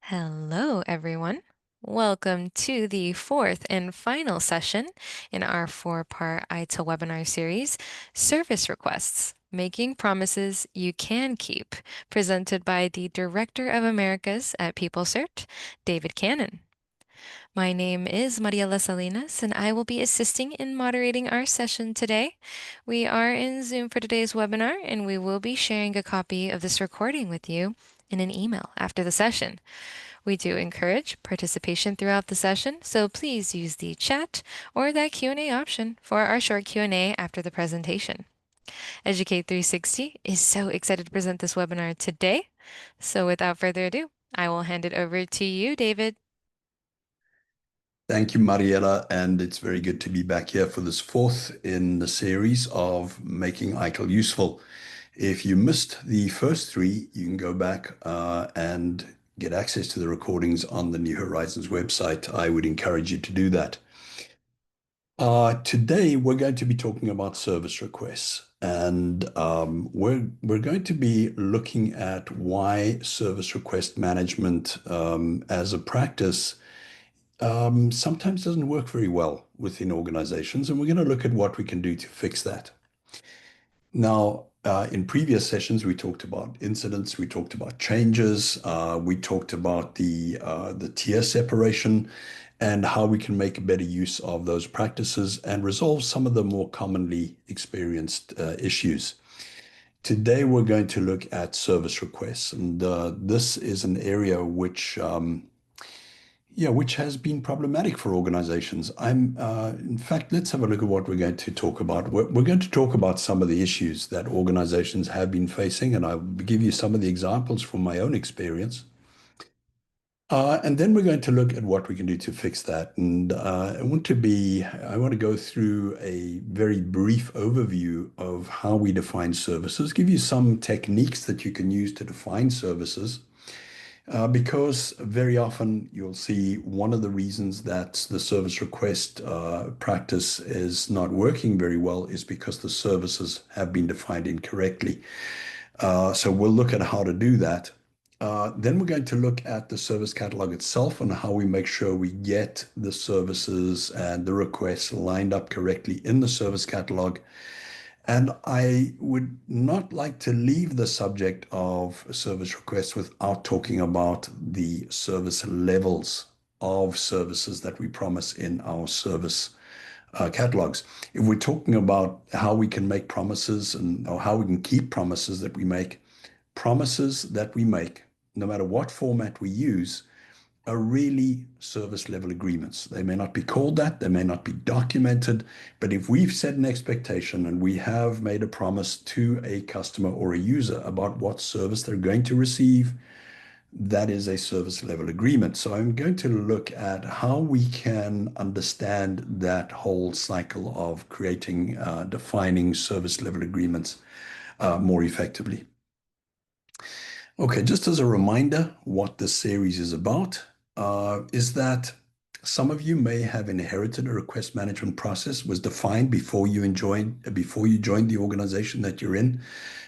Hello, everyone. Welcome to the fourth and final session in our four-part ITIL webinar series, Service Requests, Making Promises You Can Keep, presented by the Director of Americas at PeopleCert, David Cannon. My name is Mariela Salinas, and I will be assisting in moderating our session today. We are in Zoom for today's webinar, and we will be sharing a copy of this recording with you in an email after the session. We do encourage participation throughout the session, so please use the chat or that Q&A option for our short Q&A after the presentation. Educate 360 is so excited to present this webinar today. So without further ado, I will hand it over to you, David. Thank you, Mariela, and it's very good to be back here for this fourth in the series of making ITIL useful. If you missed the first three, you can go back and get access to the recordings on the New Horizons website. I would encourage you to do that. Today, we're going to be talking about service requests, and we're going to be looking at why service request management as a practice sometimes doesn't work very well within organizations, and we're going to look at what we can do to fix that. Now, in previous sessions, we talked about incidents, we talked about changes, we talked about the tier separation and how we can make better use of those practices and resolve some of the more commonly experienced issues. Today, we're going to look at service requests, and this is an area which has been problematic for organizations. In fact, let's have a look at what we're going to talk about. We're going to talk about some of the issues that organizations have been facing, and I'll give you some of the examples from my own experience. And then we're going to look at what we can do to fix that. And I want to go through a very brief overview of how we define services, give you some techniques that you can use to define services. Because very often you'll see one of the reasons that the service request practice is not working very well is because the services have been defined incorrectly. So we'll look at how to do that. Then we're going to look at the service catalog itself and how we make sure we get the services and the requests lined up correctly in the service catalog. And I would not like to leave the subject of service requests without talking about the service levels of services that we promise in our service catalogs. If we're talking about how we can make promises or how we can keep promises that we make, no matter what format we use, are really service level agreements. They may not be called that, they may not be documented, but if we've set an expectation and we have made a promise to a customer or a user about what service they're going to receive, that is a service level agreement. So I'm going to look at how we can understand that whole cycle of creating, defining service level agreements more effectively. Okay, just as a reminder, what this series is about is that some of you may have inherited a request management process was defined before you joined the organization that you're in,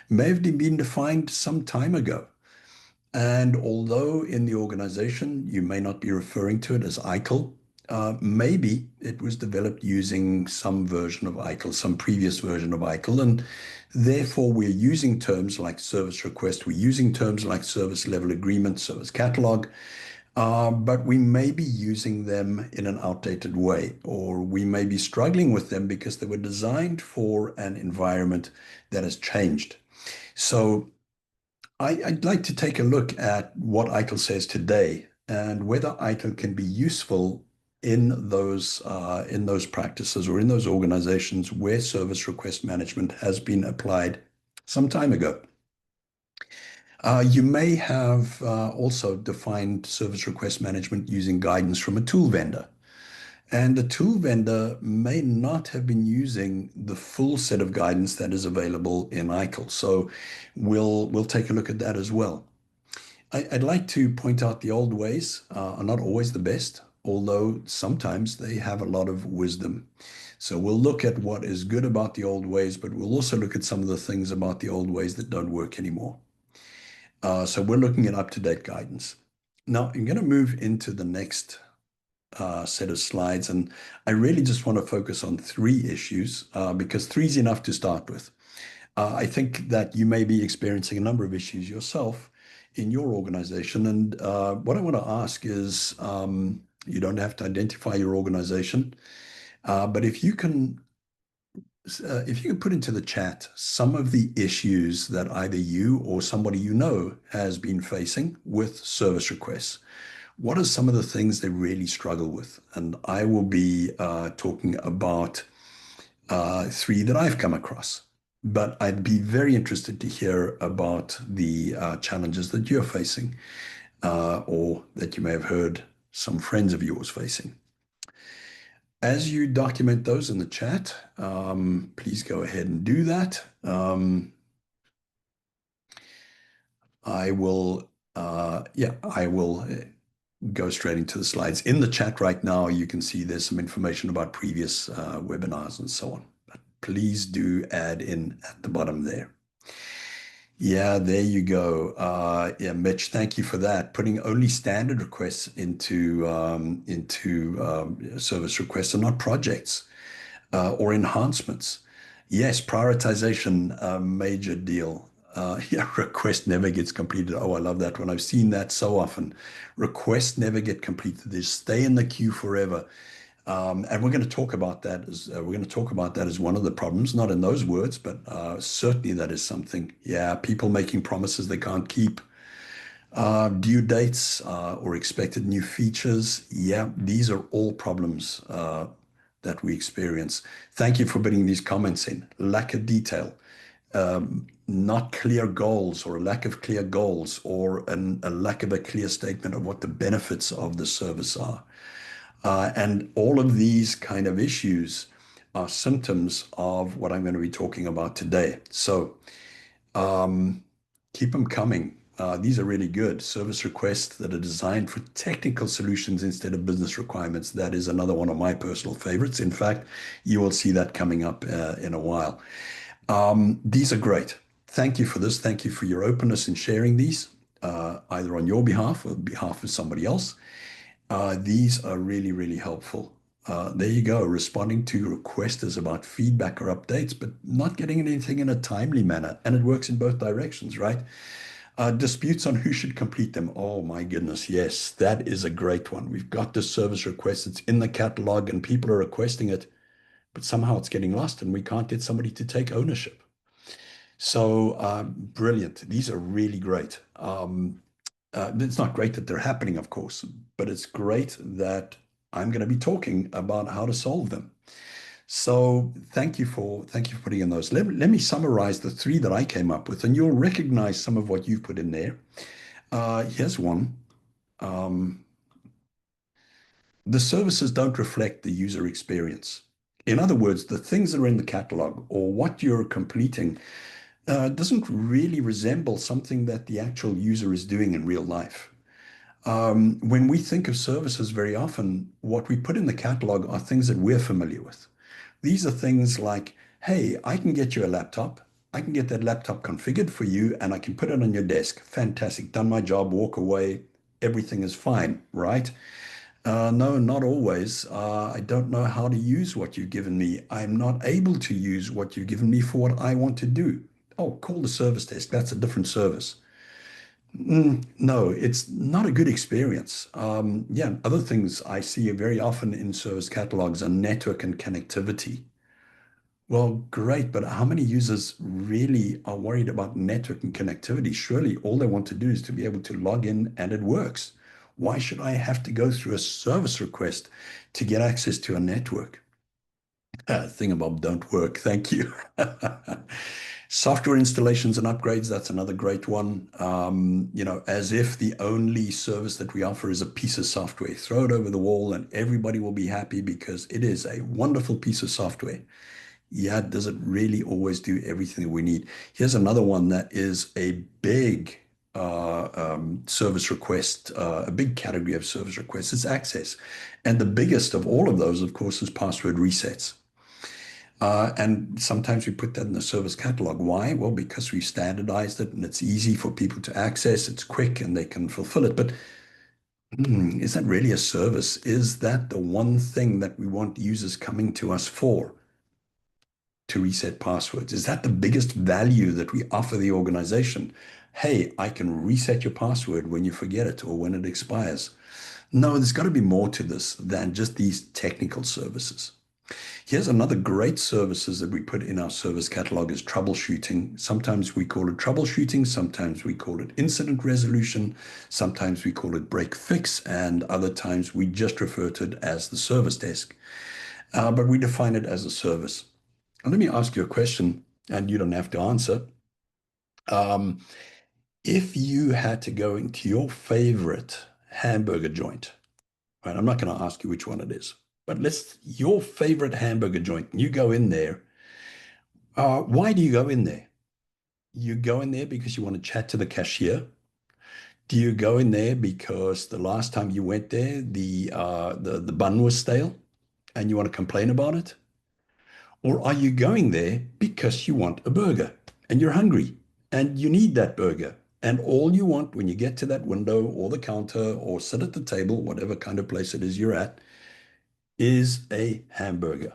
may have been defined some time ago. And although in the organization you may not be referring to it as ITIL, maybe it was developed using some version of ITIL, some previous version of ITIL, and therefore we're using terms like service request, we're using terms like service level agreement, service catalog, but we may be using them in an outdated way, or we may be struggling with them because they were designed for an environment that has changed. So I'd like to take a look at what ITIL says today and whether ITIL can be useful in those practices or in those organizations where service request management has been applied some time ago. You may have also defined service request management using guidance from a tool vendor. And the tool vendor may not have been using the full set of guidance that is available in ITIL. So we'll take a look at that as well. I'd like to point out the old ways are not always the best, although sometimes they have a lot of wisdom. So we'll look at what is good about the old ways, but we'll also look at some of the things about the old ways that don't work anymore. So we're looking at up-to-date guidance. Now I'm going to move into the next set of slides, and I really just want to focus on three issues because three is enough to start with. I think that you may be experiencing a number of issues yourself in your organization, and what I want to ask is, you don't have to identify your organization, but if you can put into the chat some of the issues that either you or somebody you know has been facing with service requests. What are some of the things they really struggle with? And I will be talking about three that I've come across. But I'd be very interested to hear about the challenges that you're facing or that you may have heard some friends of yours facing. As you document those in the chat, please go ahead and do that. I will go straight into the slides. In the chat right now, you can see there's some information about previous webinars and so on. But please do add in at the bottom there. Yeah, there you go. Yeah, Mitch, thank you for that. Putting only standard requests into service requests and not projects or enhancements. Yes, prioritization, a major deal. Yeah, request never gets completed. Oh, I love that one. I've seen that so often. Requests never get completed. They stay in the queue forever. And we're going to talk about that as one of the problems, not in those words, but certainly that is something. Yeah, people making promises they can't keep. Due dates or expected new features. Yeah, these are all problems that we experience. Thank you for putting these comments in. Lack of detail, not clear goals or a lack of clear goals or a lack of a clear statement of what the benefits of the service are. And all of these kind of issues are symptoms of what I'm going to be talking about today. So keep them coming. These are really good service requests that are designed for technical solutions instead of business requirements. That is another one of my personal favorites. In fact, you will see that coming up in a while. These are great. Thank you for this. Thank you for your openness in sharing these, either on your behalf or behalf of somebody else. These are really, really helpful. There you go, responding to requesters about feedback or updates, but not getting anything in a timely manner. And it works in both directions, right? Disputes on who should complete them. Oh my goodness, yes, that is a great one. We've got this service request, it's in the catalog and people are requesting it, but somehow it's getting lost and we can't get somebody to take ownership. So brilliant. These are really great. It's not great that they're happening, of course, but it's great that I'm going to be talking about how to solve them. So thank you for putting in those. Let me summarize the three that I came up with, and you'll recognize some of what you've put in there. Here's one. Um, the services don't reflect the user experience. In other words, the things that are in the catalog or what you're completing doesn't really resemble something that the actual user is doing in real life. When we think of services very often, what we put in the catalog are things that we're familiar with. These are things like, hey, I can get you a laptop. I can get that laptop configured for you and I can put it on your desk. Fantastic. Done my job, walk away. Everything is fine, right? No, not always. I don't know how to use what you've given me. I'm not able to use what you've given me for what I want to do. Oh, call the service desk. That's a different service. No, it's not a good experience. Yeah, other things I see very often in service catalogs are network and connectivity. Well, great, but how many users really are worried about network and connectivity? Surely all they want to do is to be able to log in and it works. Why should I have to go through a service request to get access to a network? Thingamabob don't work. Thank you. Software installations and upgrades, that's another great one. As if the only service that we offer is a piece of software. Throw it over the wall and everybody will be happy because it is a wonderful piece of software. Yeah, does it really always do everything that we need? Here's another one that is a big service request, a big category of service requests. It's access. And the biggest of all of those, of course, is password resets. And sometimes we put that in the service catalog. Why? Well, because we've standardized it and it's easy for people to access, it's quick and they can fulfill it. But Is that really a service? Is that the one thing that we want users coming to us for, to reset passwords? Is that the biggest value that we offer the organization? Hey, I can reset your password when you forget it or when it expires. No, there's got to be more to this than just these technical services. Here's another great services that we put in our service catalog is troubleshooting. Sometimes we call it troubleshooting, sometimes we call it incident resolution, sometimes we call it break fix, and other times we just refer to it as the service desk. But we define it as a service. And let me ask you a question, and you don't have to answer. Um, if you had to go into your favorite hamburger joint, right? I'm not going to ask you which one it is, but let's your favorite hamburger joint. You go in there. Why do you go in there? You go in there because you want to chat to the cashier. Do you go in there because the last time you went there, the bun was stale and you want to complain about it? Or are you going there because you want a burger and you're hungry and you need that burger? And all you want when you get to that window or the counter or sit at the table, whatever kind of place it is you're at, is a hamburger.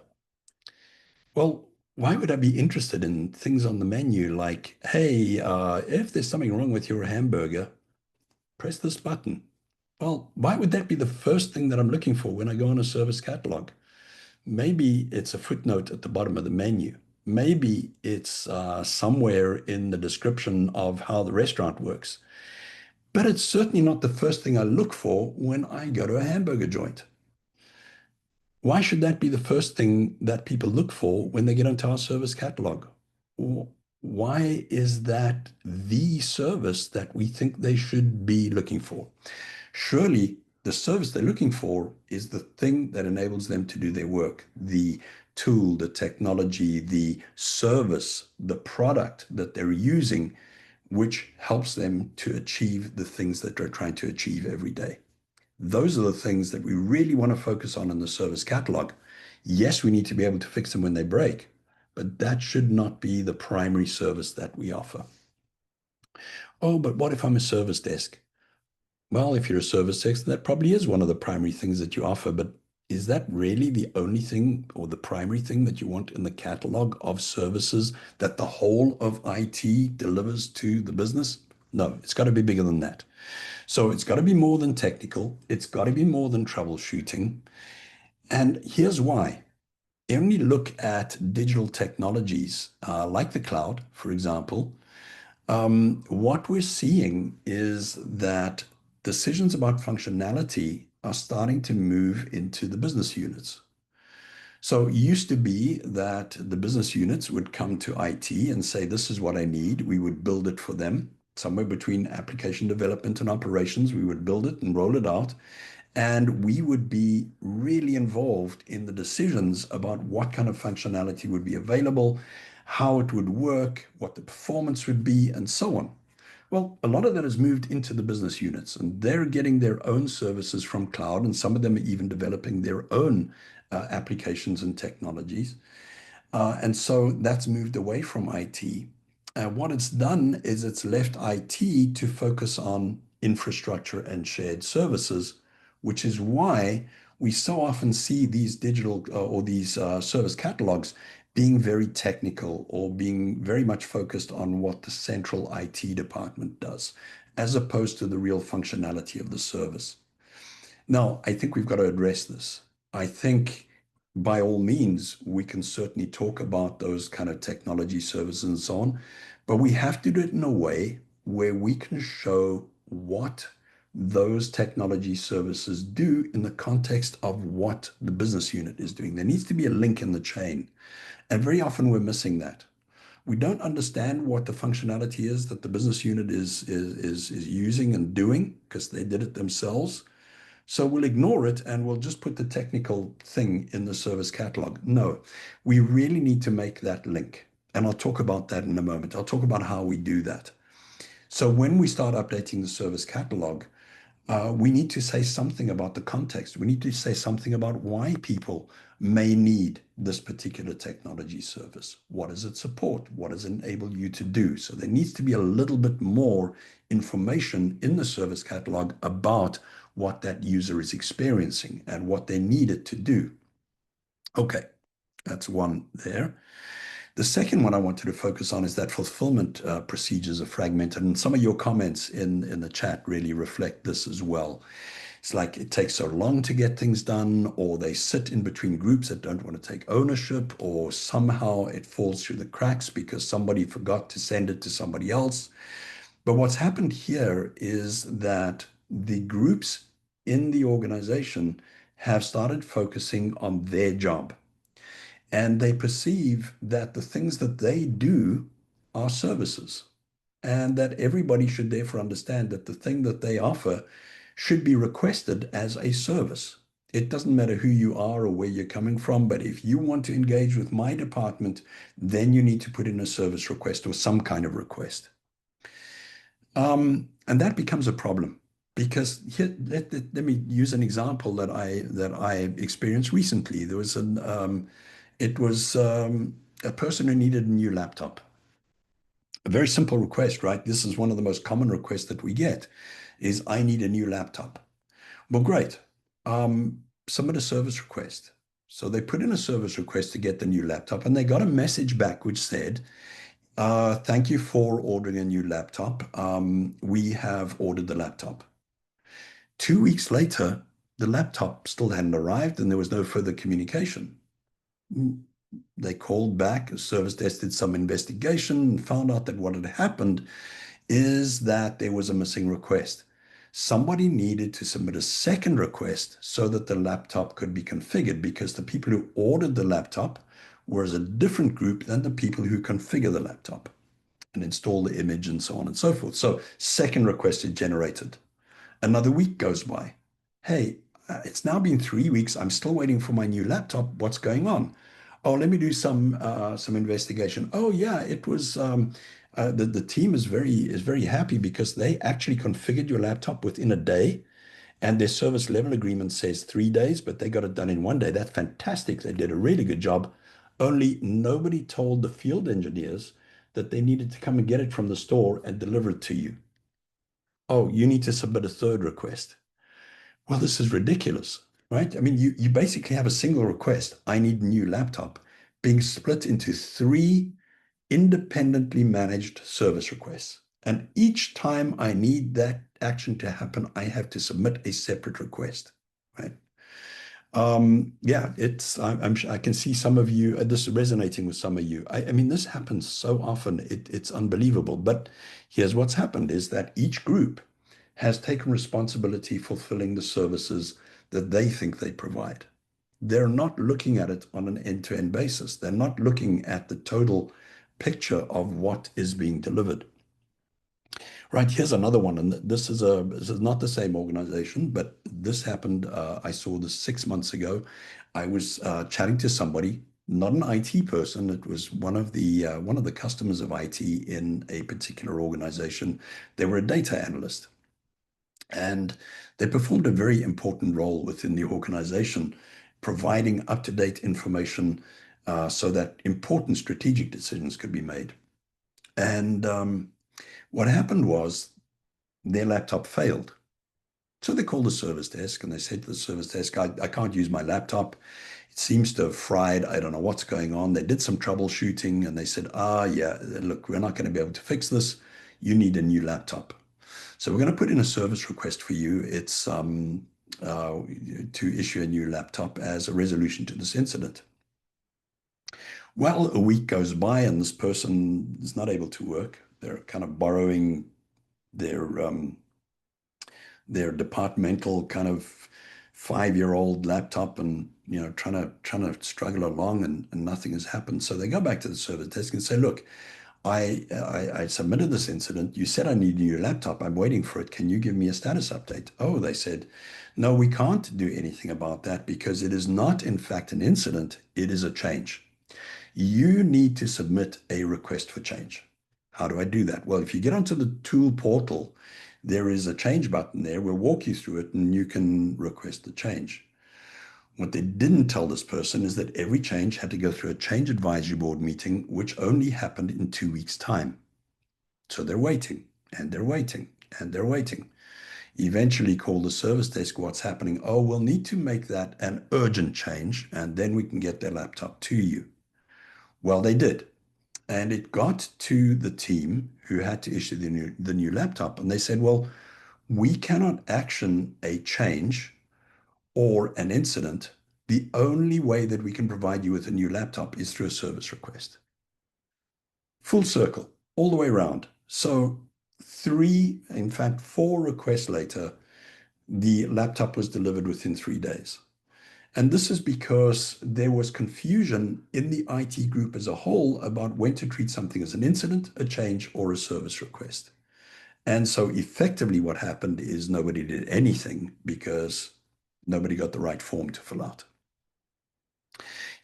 Well, why would I be interested in things on the menu like, hey, if there's something wrong with your hamburger, press this button? Well, why would that be the first thing that I'm looking for when I go on a service catalog? Maybe it's a footnote at the bottom of the menu. Maybe it's somewhere in the description of how the restaurant works. But it's certainly not the first thing I look for when I go to a hamburger joint. Why should that be the first thing that people look for when they get into our service catalog? Why is that the service that we think they should be looking for? Surely the service they're looking for is the thing that enables them to do their work, the tool, the technology, the service, the product that they're using, which helps them to achieve the things that they're trying to achieve every day. Those are the things that we really want to focus on in the service catalog. Yes, we need to be able to fix them when they break, but that should not be the primary service that we offer. Oh, but what if I'm a service desk? Well, if you're a service desk, that probably is one of the primary things that you offer, but is that really the only thing or the primary thing that you want in the catalog of services that the whole of IT delivers to the business? No, it's got to be bigger than that. So it's got to be more than technical. It's got to be more than troubleshooting. And here's why. Only look at digital technologies like the cloud, for example. What we're seeing is that decisions about functionality are starting to move into the business units. So it used to be that the business units would come to IT and say, this is what I need. We would build it for them. Somewhere between application development and operations, we would build it and roll it out. And we would be really involved in the decisions about what kind of functionality would be available, how it would work, what the performance would be, and so on. Well, a lot of that has moved into the business units, and they're getting their own services from cloud, and some of them are even developing their own applications and technologies. And so that's moved away from IT. What it's done is it's left IT to focus on infrastructure and shared services, which is why we so often see these digital or these service catalogs being very technical or being very much focused on what the central IT department does, as opposed to the real functionality of the service. Now, I think we've got to address this. I think by all means, we can certainly talk about those kind of technology services and so on, but we have to do it in a way where we can show what those technology services do in the context of what the business unit is doing. There needs to be a link in the chain. And very often we're missing that. We don't understand what the functionality is that the business unit is using and doing because they did it themselves. So we'll ignore it and we'll just put the technical thing in the service catalog. No, we really need to make that link. And I'll talk about that in a moment. I'll talk about how we do that. So when we start updating the service catalog, We need to say something about the context. We need to say something about why people may need this particular technology service. What does it support? What does it enable you to do? So there needs to be a little bit more information in the service catalog about what that user is experiencing and what they need it to do. Okay, that's one there. The second one I wanted to focus on is that fulfillment procedures are fragmented, and some of your comments in the chat really reflect this as well. It's like it takes so long to get things done, or they sit in between groups that don't want to take ownership, or somehow it falls through the cracks because somebody forgot to send it to somebody else. But what's happened here is that the groups in the organization have started focusing on their job, and they perceive that the things that they do are services, and that everybody should therefore understand that the thing that they offer should be requested as a service. It doesn't matter who you are or where you're coming from, but if you want to engage with my department, then you need to put in a service request or some kind of request. And that becomes a problem because here, let me use an example that I experienced recently. It was a person who needed a new laptop. A very simple request, right? This is one of the most common requests that we get is I need a new laptop. Well, great. Submit a service request. So they put in a service request to get the new laptop, and they got a message back which said, thank you for ordering a new laptop. We have ordered the laptop. 2 weeks later, the laptop still hadn't arrived and there was no further communication. They called back, a service desk did some investigation and found out that what had happened is that there was a missing request. Somebody needed to submit a second request so that the laptop could be configured because the people who ordered the laptop were as a different group than the people who configure the laptop and install the image and so on and so forth. So second request is generated. Another week goes by. Hey, it's now been 3 weeks. I'm still waiting for my new laptop. What's going on? Oh, let me do some investigation. Oh yeah, it was the team is very happy because they actually configured your laptop within a day, and their service level agreement says 3 days, but they got it done in one day. That's fantastic. They did a really good job. Only nobody told the field engineers that they needed to come and get it from the store and deliver it to you. Oh, you need to submit a third request. Well, this is ridiculous, right? I mean, you basically have a single request, I need a new laptop, being split into three independently managed service requests. And each time I need that action to happen, I have to submit a separate request, right? Yeah, I can see some of you, this is resonating with some of you. I mean, this happens so often, it's unbelievable. But here's what's happened is that each group has taken responsibility fulfilling the services that they think they provide. They're not looking at it on an end-to-end basis. They're not looking at the total picture of what is being delivered. Right, here's another one, and this is not the same organization, but this happened. I saw this 6 months ago. I was chatting to somebody, not an IT person. It was one of the customers of IT in a particular organization. They were a data analyst, and they performed a very important role within the organization, providing up-to-date information so that important strategic decisions could be made. And what happened was their laptop failed. So they called the service desk and they said to the service desk, I can't use my laptop. It seems to have fried. I don't know what's going on. They did some troubleshooting and they said, yeah, look, we're not going to be able to fix this. You need a new laptop. So we're going to put in a service request for you. It's to issue a new laptop as a resolution to this incident. Well, a week goes by and this person is not able to work. They're kind of borrowing their their departmental kind of 5-year-old laptop and trying to struggle along and nothing has happened. So they go back to the service desk and say, look, I submitted this incident. You said I need a new laptop. I'm waiting for it. Can you give me a status update? Oh, they said, no, we can't do anything about that because it is not, in fact, an incident. It is a change. You need to submit a request for change. How do I do that? Well, if you get onto the tool portal, there is a change button there. We'll walk you through it and you can request the change. What they didn't tell this person is that every change had to go through a change advisory board meeting, which only happened in 2 weeks' time. So they're waiting and they're waiting and they're waiting. Eventually call the service desk, what's happening? Oh, we'll need to make that an urgent change and then we can get their laptop to you. Well, they did. And it got to the team who had to issue the new laptop. And they said, well, we cannot action a change or an incident. The only way that we can provide you with a new laptop is through a service request. Full circle, all the way around. So three, in fact, four requests later, the laptop was delivered within 3 days. And this is because there was confusion in the IT group as a whole about when to treat something as an incident, a change, or a service request. And so effectively what happened is nobody did anything because nobody got the right form to fill out.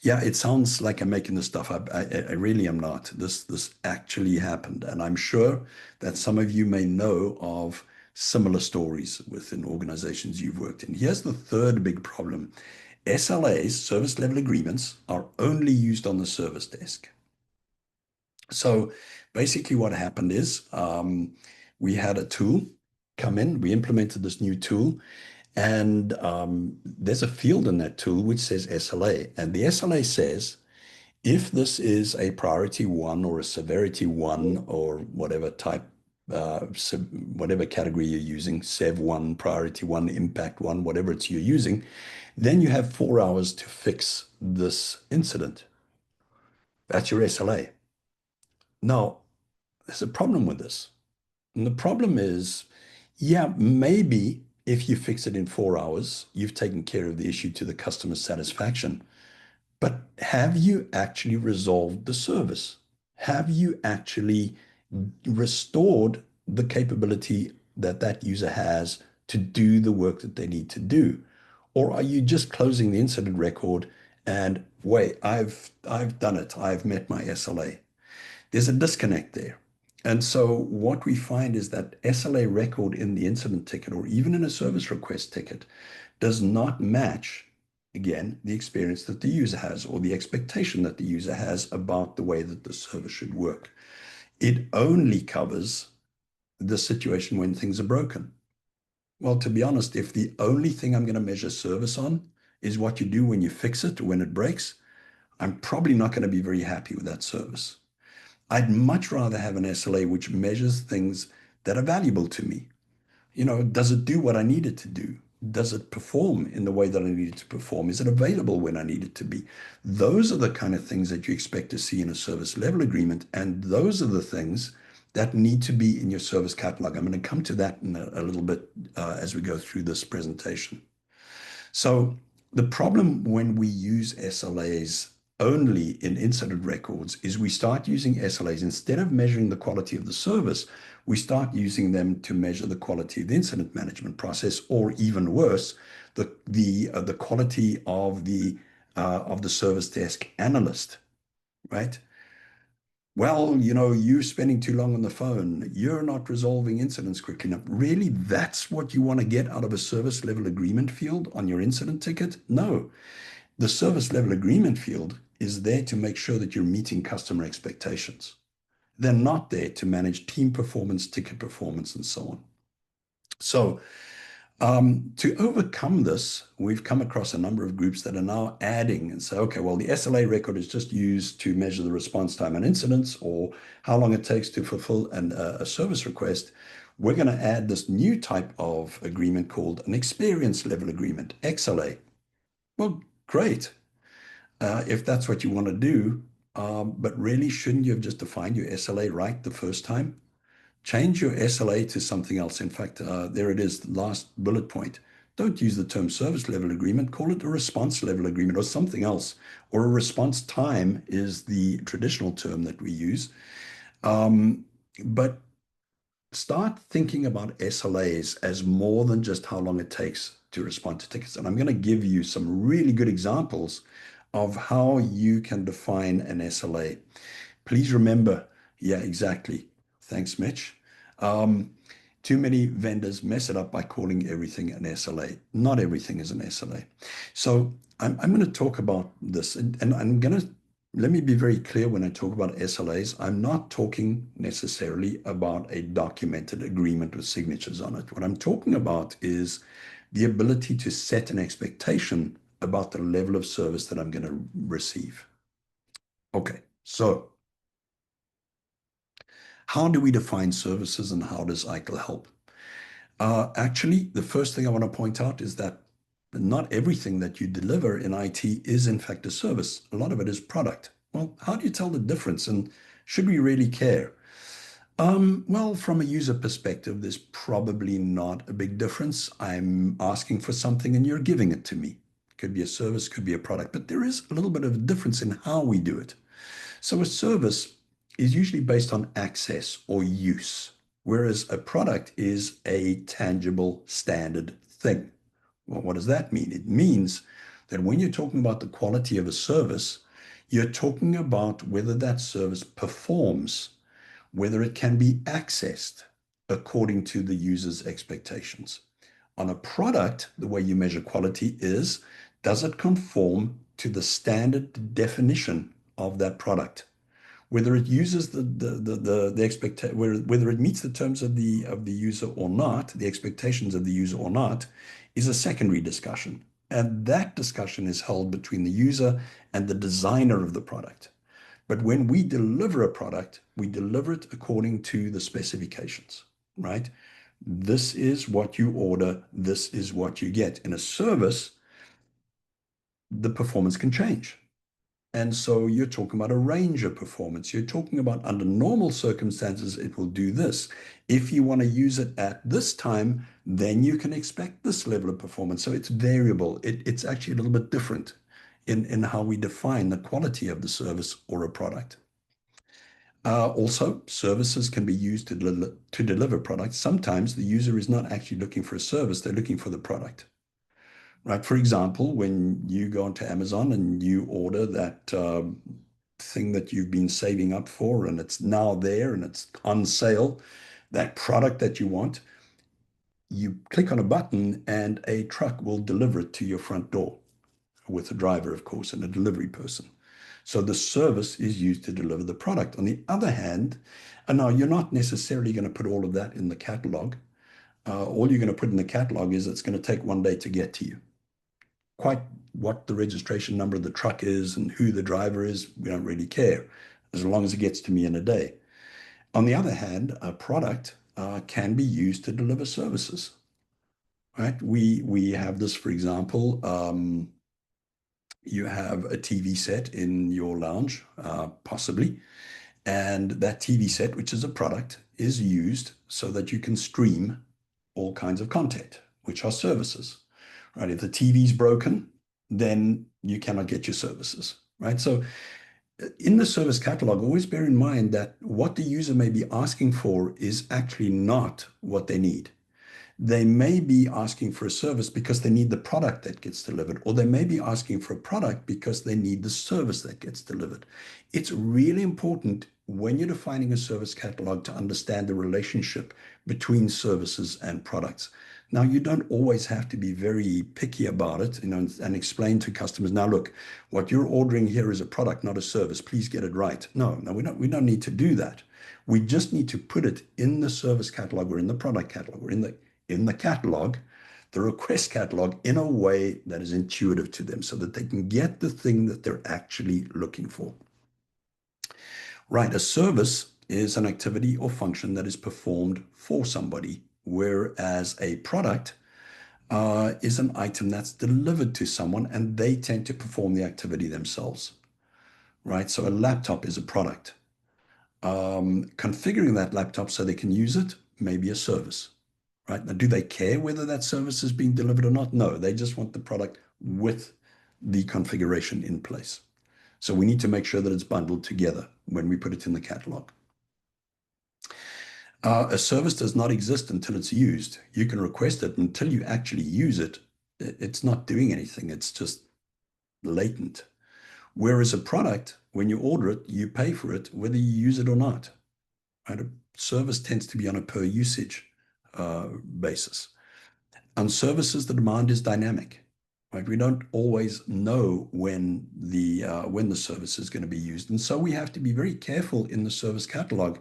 Yeah, it sounds like I'm making this stuff up. I really am not. This actually happened. And I'm sure that some of you may know of similar stories within organizations you've worked in. Here's the third big problem. SLAs, service level agreements, are only used on the service desk. So basically what happened is we had a tool come in, we implemented this new tool, and there's a field in that tool which says SLA. And the SLA says, if this is a priority one or a severity one or whatever type, whatever category you're using, Sev one, priority one, impact one, whatever it's you're using, then you have 4 hours to fix this incident. That's your SLA. Now, there's a problem with this. And the problem is, yeah, maybe if you fix it in 4 hours, you've taken care of the issue to the customer's satisfaction. But have you actually resolved the service? Have you actually restored the capability that that user has to do the work that they need to do? Or are you just closing the incident record and wait, I've done it. I've met my SLA. There's a disconnect there. And so what we find is that SLA record in the incident ticket or even in a service request ticket does not match, again, the experience that the user has or the expectation that the user has about the way that the service should work. It only covers the situation when things are broken. Well, to be honest, if the only thing I'm going to measure service on is what you do when you fix it or when it breaks, I'm probably not going to be very happy with that service. I'd much rather have an SLA which measures things that are valuable to me. Does it do what I need it to do? Does it perform in the way that I need it to perform? Is it available when I need it to be? Those are the kind of things that you expect to see in a service level agreement. And those are the things that need to be in your service catalog. I'm going to come to that in a little bit as we go through this presentation. So the problem when we use SLAs only in incident records is we start using SLAs instead of measuring the quality of the service, we start using them to measure the quality of the incident management process, or even worse, the quality of the service desk analyst, right? Well, you're spending too long on the phone. You're not resolving incidents quickly enough. Really, that's what you want to get out of a service level agreement field on your incident ticket? No. The service level agreement field is there to make sure that you're meeting customer expectations. They're not there to manage team performance, ticket performance, and so on. So to overcome this, we've come across a number of groups that are now adding and say, okay, well, the SLA record is just used to measure the response time on incidents or how long it takes to fulfill a service request. We're going to add this new type of agreement called an experience level agreement, XLA. Well, great, if that's what you want to do. But really, shouldn't you have just defined your SLA right the first time? Change your SLA to something else. In fact, there it is, the last bullet point. Don't use the term service level agreement, call it a response level agreement or something else. Or a response time is the traditional term that we use. But start thinking about SLAs as more than just how long it takes to respond to tickets. And I'm going to give you some really good examples of how you can define an SLA. Please remember, yeah, exactly. Thanks, Mitch. Um, Too many vendors mess it up by calling everything an SLA. Not everything is an SLA. So I'm going to talk about this, and I'm going to let me be very clear when I talk about SLAs. I'm not talking necessarily about a documented agreement with signatures on it. What I'm talking about is the ability to set an expectation about the level of service that I'm going to receive. Okay, so how do we define services and how does ITIL help? Actually, the first thing I want to point out is that not everything that you deliver in IT is in fact a service. A lot of it is product. Well, how do you tell the difference and should we really care? Well, from a user perspective, there's probably not a big difference. I'm asking for something and you're giving it to me. Could be a service, could be a product, but there is a little bit of a difference in how we do it. So a service is usually based on access or use, whereas a product is a tangible standard thing. Well, what does that mean? It means that when you're talking about the quality of a service, you're talking about whether that service performs, whether it can be accessed according to the user's expectations. On a product, the way you measure quality is, does it conform to the standard definition of that product? Whether it uses the expect whether it meets the terms of the user or not, the expectations of the user or not, is a secondary discussion. And that discussion is held between the user and the designer of the product. But when we deliver a product, we deliver it according to the specifications, right? This is what you order, this is what you get. In a service, the performance can change. And so you're talking about a range of performance. You're talking about under normal circumstances, it will do this. If you want to use it at this time, then you can expect this level of performance. So it's variable. It's actually a little bit different in how we define the quality of the service or a product. Also, services can be used to deliver products. Sometimes the user is not actually looking for a service, they're looking for the product. Right. For example, when you go onto Amazon and you order that thing that you've been saving up for and it's now there and it's on sale, that product that you want, you click on a button and a truck will deliver it to your front door with a driver, of course, and a delivery person. So the service is used to deliver the product. On the other hand, and now you're not necessarily going to put all of that in the catalog. All you're going to put in the catalog is it's going to take 1 day to get to you. Quite what the registration number of the truck is and who the driver is, we don't really care, as long as it gets to me in a day. On the other hand, a product can be used to deliver services, right? We have this, for example, you have a TV set in your lounge, possibly, and that TV set, which is a product, is used so that you can stream all kinds of content, which are services, right? If the TV is broken, then you cannot get your services, right? So in the service catalog, always bear in mind that what the user may be asking for is actually not what they need. They may be asking for a service because they need the product that gets delivered, or they may be asking for a product because they need the service that gets delivered. It's really important when you're defining a service catalog to understand the relationship between services and products. Now, you don't always have to be very picky about it, and explain to customers, now look, what you're ordering here is a product, not a service. Please get it right. No, we don't need to do that. We just need to put it in the service catalog or in the product catalog or in the catalog, the request catalog, in a way that is intuitive to them so that they can get the thing that they're actually looking for. Right, a service is an activity or function that is performed for somebody, whereas a product is an item that's delivered to someone and they tend to perform the activity themselves. Right, so a laptop is a product. Configuring that laptop so they can use it may be a service. Right? Now, do they care whether that service is being delivered or not? No, they just want the product with the configuration in place. So we need to make sure that it's bundled together when we put it in the catalog. A service does not exist until it's used. You can request it until you actually use it. It's not doing anything. It's just latent. Whereas a product, when you order it, you pay for it, whether you use it or not. Right? Service tends to be on a per usage basis. On services, the demand is dynamic, right? We don't always know when the service is going to be used, and so we have to be very careful in the service catalog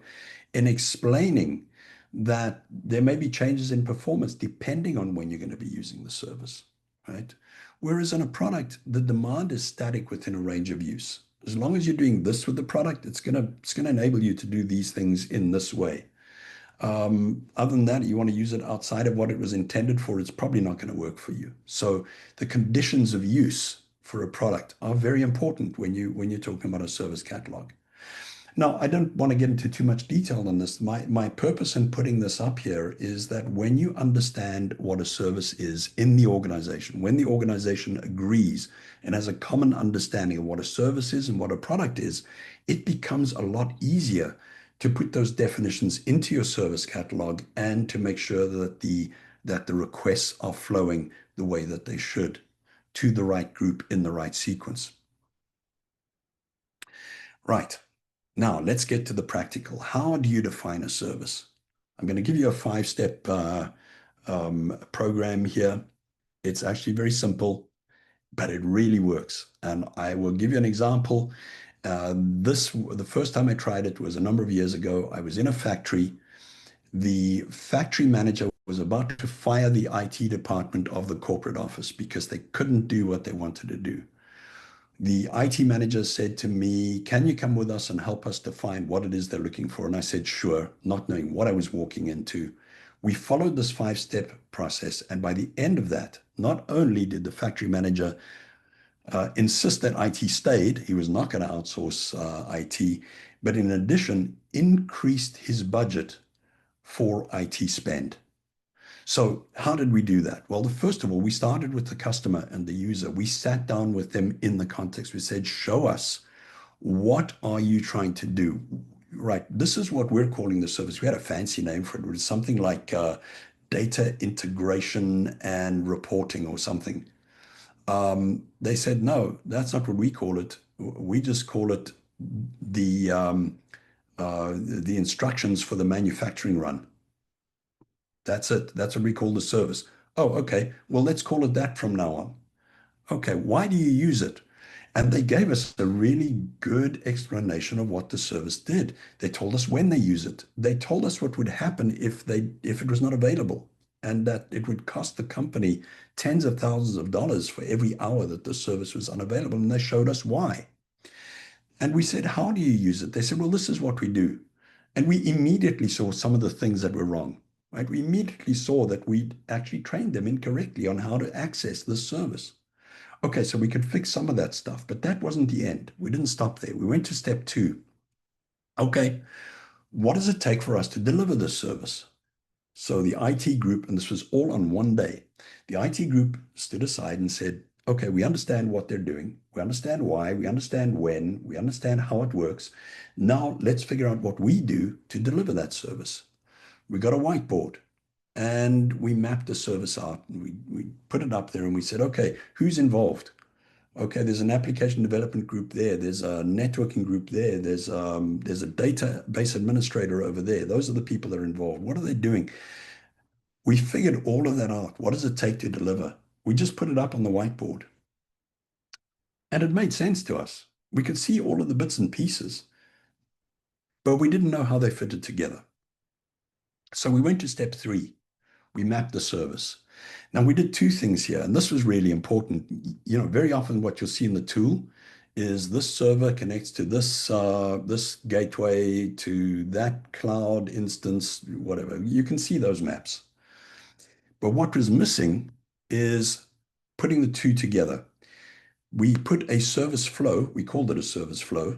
in explaining that there may be changes in performance depending on when you're going to be using the service, right? Whereas in a product, the demand is static within a range of use. As long as you're doing this with the product, it's gonna enable you to do these things in this way. Other than that, you want to use it outside of what it was intended for, it's probably not going to work for you. So the conditions of use for a product are very important when you're talking about a service catalog. Now, I don't want to get into too much detail on this. My purpose in putting this up here is that when you understand what a service is in the organization, when the organization agrees and has a common understanding of what a service is and what a product is, it becomes a lot easier to put those definitions into your service catalog and to make sure that the requests are flowing the way that they should to the right group in the right sequence. Right. Now, let's get to the practical. How do you define a service? I'm going to give you a five-step program here. It's actually very simple, but it really works. And I will give you an example. The first time I tried it was a number of years ago. I was in a factory. The factory manager was about to fire the IT department of the corporate office because they couldn't do what they wanted to do. The IT manager said to me, "Can you come with us and help us define what it is they're looking for?" And I said, "Sure," not knowing what I was walking into. We followed this five-step process. And by the end of that, not only did the factory manager insist that IT stayed, he was not going to outsource IT, but in addition, increased his budget for IT spend. So how did we do that? Well, first of all, we started with the customer and the user. We sat down with them in the context. We said, show us, what are you trying to do? Right. This is what we're calling the service. We had a fancy name for it. It was something like data integration and reporting or something. They said, no, that's not what we call it. We just call it the instructions for the manufacturing run. That's it. That's what we call the service. Oh, okay. Well, let's call it that from now on. Okay. Why do you use it? And they gave us a really good explanation of what the service did. They told us when they use it. They told us what would happen if it was not available, and that it would cost the company tens of thousands of dollars for every hour that the service was unavailable. And they showed us why. And we said, how do you use it? They said, well, this is what we do. And we immediately saw some of the things that were wrong, right? We immediately saw that we'd actually trained them incorrectly on how to access this service. Okay, so we could fix some of that stuff, but that wasn't the end. We didn't stop there. We went to step two. Okay, what does it take for us to deliver this service? So the IT group, and this was all on one day, the IT group stood aside and said, okay, we understand what they're doing. We understand why. We understand when. We understand how it works. Now let's figure out what we do to deliver that service. We got a whiteboard and we mapped the service out. And we put it up there and we said, okay, who's involved? Okay, there's an application development group there. There's a networking group there. There's a database administrator over there. Those are the people that are involved. What are they doing? We figured all of that out. What does it take to deliver? We just put it up on the whiteboard. And it made sense to us. We could see all of the bits and pieces, but we didn't know how they fitted together. So we went to step three. We mapped the service. Now we did two things here, and this was really important. Very often what you'll see in the tool is this server connects to this gateway to that cloud instance, whatever. You can see those maps. But what was missing is putting the two together. We put a service flow, we called it a service flow,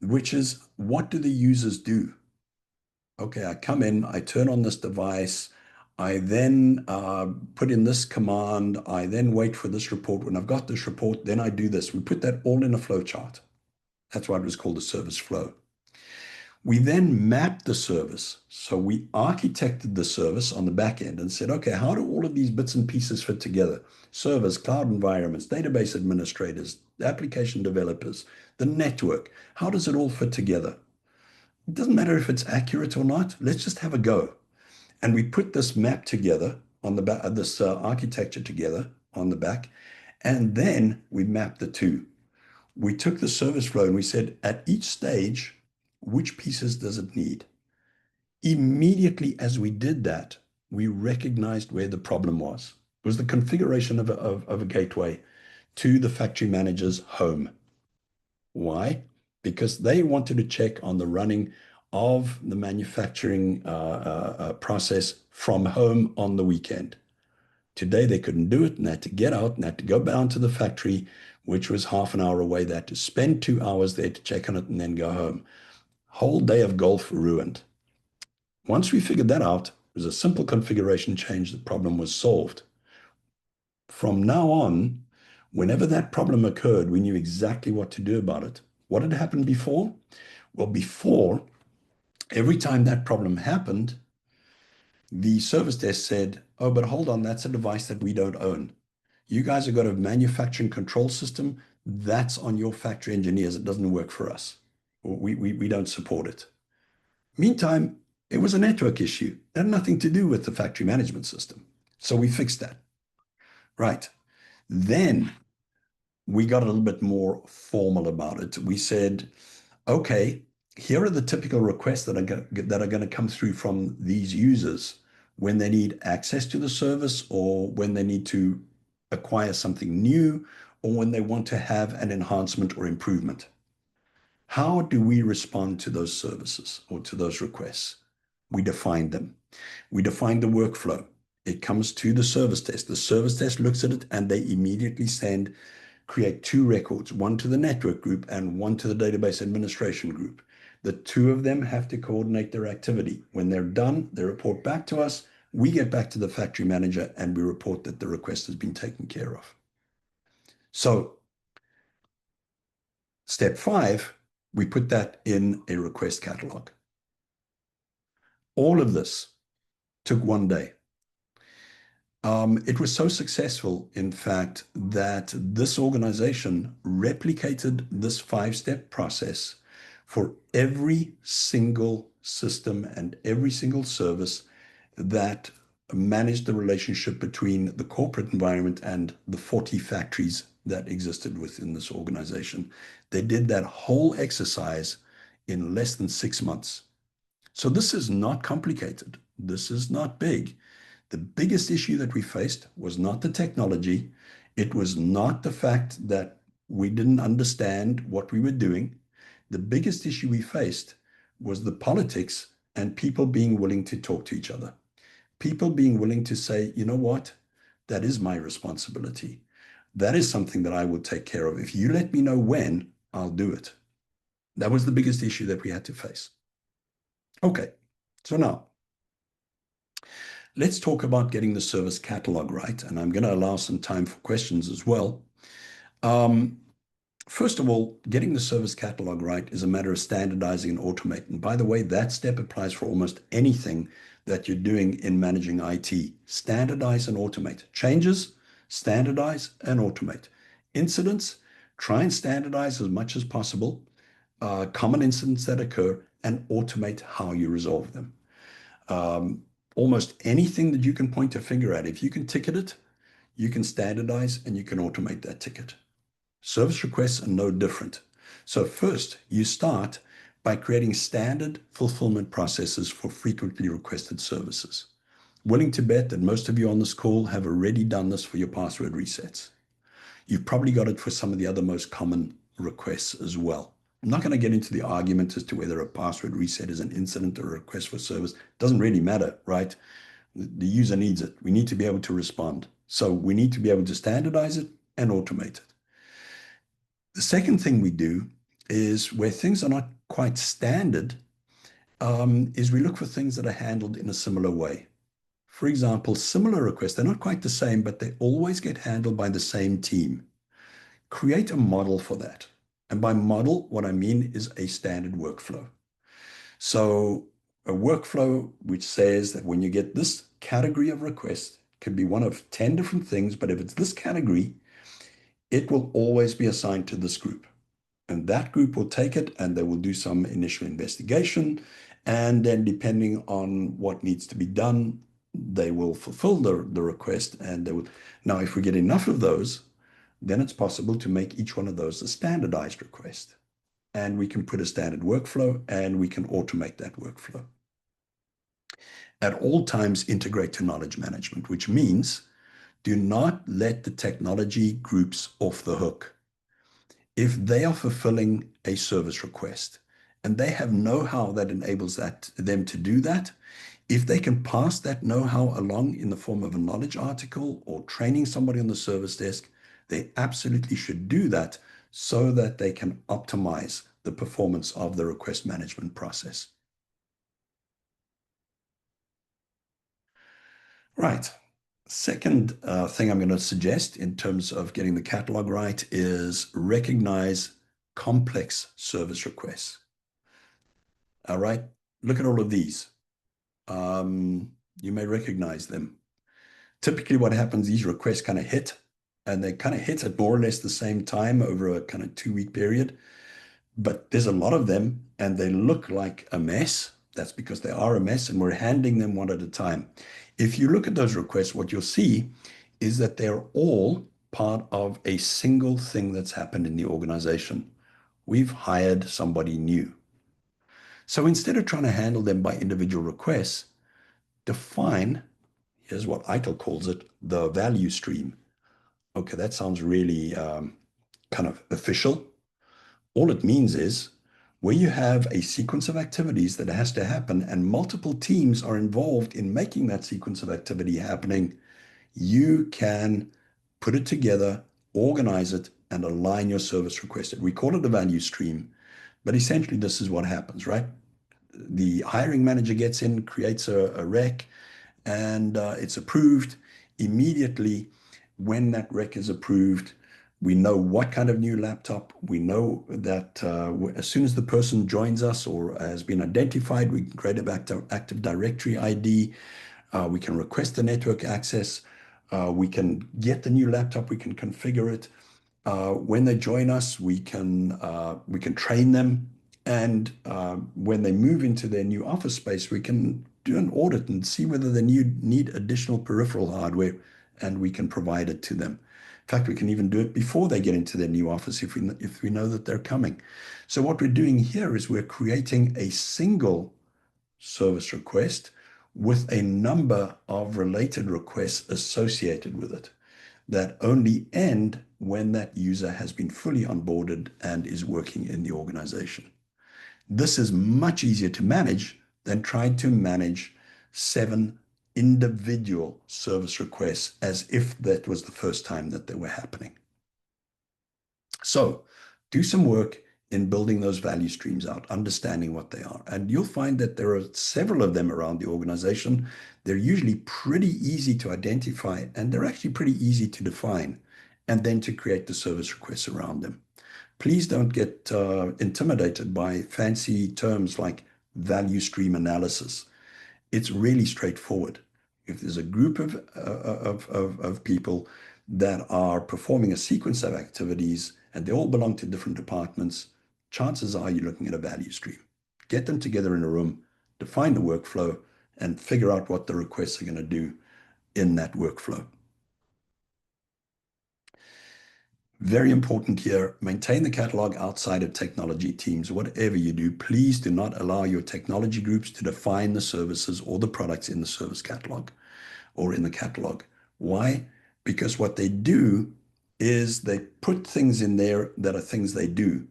which is, what do the users do? Okay, I come in, I turn on this device, I then put in this command, I then wait for this report. When I've got this report, then I do this. We put that all in a flow chart. That's why it was called a service flow. We then mapped the service. So we architected the service on the back end and said, okay, how do all of these bits and pieces fit together? Servers, cloud environments, database administrators, application developers, the network. How does it all fit together? It doesn't matter if it's accurate or not. Let's just have a go. And we put this map together on the back, this architecture together on the back. And then we mapped the two. We took the service flow and we said, at each stage, which pieces does it need? Immediately as we did that, we recognized where the problem was. It was the configuration of a gateway to the factory manager's home. Why? Because they wanted to check on the running of the manufacturing process from home on the weekend. Today they couldn't do it and they had to get out and had to go down to the factory, which was half an hour away. They had to spend 2 hours there to check on it and then go home. Whole day of golf ruined. Once we figured that out, it was a simple configuration change. The problem was solved. From now on, whenever that problem occurred, we knew exactly what to do about it. What had happened before? Well, before, every time that problem happened, the service desk said, oh, but hold on, that's a device that we don't own. You guys have got a manufacturing control system. That's on your factory engineers. It doesn't work for us. We don't support it. Meantime, it was a network issue. It had nothing to do with the factory management system. So we fixed that. Right. Then we got a little bit more formal about it. We said, okay, here are the typical requests that are going to come through from these users when they need access to the service or when they need to acquire something new or when they want to have an enhancement or improvement. How do we respond to those services or to those requests? We define them. We define the workflow. It comes to the service desk. The service desk looks at it and they immediately create two records, one to the network group and one to the database administration group. The two of them have to coordinate their activity. When they're done, they report back to us. We get back to the factory manager and we report that the request has been taken care of. So step 5, we put that in a request catalog. All of this took one day. It was so successful, in fact, that this organization replicated this 5-step process for every single system and every single service that managed the relationship between the corporate environment and the 40 factories that existed within this organization. They did that whole exercise in less than 6 months. So this is not complicated. This is not big. The biggest issue that we faced was not the technology. It was not the fact that we didn't understand what we were doing. The biggest issue we faced was the politics and people being willing to talk to each other. People being willing to say, you know what? That is my responsibility. That is something that I will take care of. If you let me know when, I'll do it. That was the biggest issue that we had to face. Okay, so now let's talk about getting the service catalog right. And I'm going to allow some time for questions as well. Um, First of all, getting the service catalog right is a matter of standardizing and automating. And by the way, that step applies for almost anything that you're doing in managing IT. Standardize and automate. Changes, standardize and automate. Incidents, try and standardize as much as possible. Common incidents that occur and automate how you resolve them. Almost anything that you can point a finger at, if you can ticket it, you can standardize and you can automate that ticket. Service requests are no different. So first, you start by creating standard fulfillment processes for frequently requested services. Willing to bet that most of you on this call have already done this for your password resets. You've probably got it for some of the other most common requests as well. I'm not going to get into the argument as to whether a password reset is an incident or a request for service. It doesn't really matter, right? The user needs it. We need to be able to respond. So we need to be able to standardize it and automate it. The second thing we do is where things are not quite standard, is we look for things that are handled in a similar way. For example, similar requests, they're not quite the same, but they always get handled by the same team. Create a model for that. And by model, what I mean is a standard workflow. So a workflow which says that when you get this category of request, can be one of 10 different things, but if it's this category, it will always be assigned to this group. And that group will take it and they will do some initial investigation. And then, depending on what needs to be done, they will fulfill the request and they will. Now, if we get enough of those, then it's possible to make each one of those a standardized request. And we can put a standard workflow and we can automate that workflow. At all times, integrate to knowledge management, which means do not let the technology groups off the hook. If they are fulfilling a service request and they have know-how that enables them to do that, if they can pass that know-how along in the form of a knowledge article or training somebody on the service desk, they absolutely should do that so that they can optimize the performance of the request management process. Right. Second thing I'm going to suggest in terms of getting the catalog right is recognize complex service requests. All right. Look at all of these. You may recognize them. Typically, what happens, these requests kind of hit, and they kind of hit at more or less the same time over a kind of 2 week period. But there's a lot of them, and they look like a mess. That's because they are a mess, and we're handling them one at a time. If you look at those requests, what you'll see is that they're all part of a single thing that's happened in the organization. We've hired somebody new. So instead of trying to handle them by individual requests, define, here's what ITIL calls it, the value stream. Okay, that sounds really kind of official. All it means is where you have a sequence of activities that has to happen and multiple teams are involved in making that sequence of activity happening, you can put it together, organize it, and align your service request. We call it a value stream, but essentially this is what happens, right? The hiring manager gets in, creates a rec, and it's approved immediately. When that rec is approved, we know what kind of new laptop. We know that as soon as the person joins us or has been identified, we can create an Active Directory ID. We can request the network access. We can get the new laptop. We can configure it. When they join us, we can train them, and when they move into their new office space, we can do an audit and see whether they need additional peripheral hardware, and we can provide it to them. In fact, we can even do it before they get into their new office if we know that they're coming. So what we're doing here is we're creating a single service request with a number of related requests associated with it that only end when that user has been fully onboarded and is working in the organization. This is much easier to manage than trying to manage 7 individual service requests as if that was the first time that they were happening. So do some work in building those value streams out, understanding what they are. And you'll find that there are several of them around the organization. They're usually pretty easy to identify, and they're actually pretty easy to define, and then to create the service requests around them. Please don't get intimidated by fancy terms like value stream analysis. It's really straightforward. If there's a group of people that are performing a sequence of activities and they all belong to different departments, chances are you're looking at a value stream. Get them together in a room, define the workflow, and figure out what the requests are going to do in that workflow. Very important here, maintain the catalog outside of technology teams. Whatever you do, please do not allow your technology groups to define the services or the products in the service catalog or in the catalog. Why? Because what they do is they put things in there that are things they do,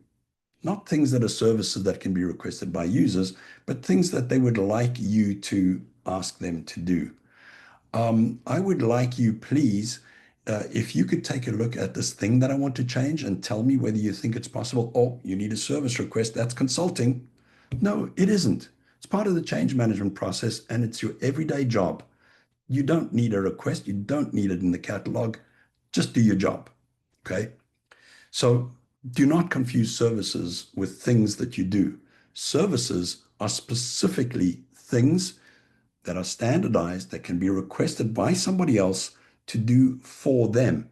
not things that are services that can be requested by users, but things that they would like you to ask them to do. I would like you, please, if you could take a look at this thing that I want to change and tell me whether you think it's possible. Oh, you need a service request. That's consulting. No, it isn't. It's part of the change management process and it's your everyday job. You don't need a request. You don't need it in the catalog. Just do your job. Okay. So do not confuse services with things that you do. Services are specifically things that are standardized that can be requested by somebody else to do for them,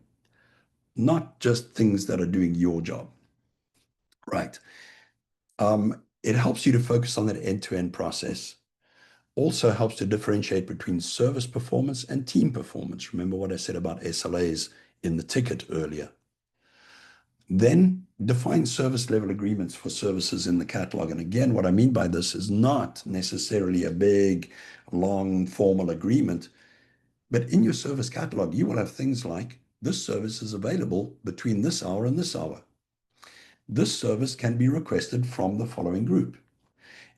not just things that are doing your job. Right. It helps you to focus on that end-to-end process. Also helps to differentiate between service performance and team performance. Remember what I said about SLAs in the ticket earlier. Then define service level agreements for services in the catalog. And again, what I mean by this is not necessarily a big, long, formal agreement, but in your service catalog, you will have things like this service is available between this hour and this hour. This service can be requested from the following group.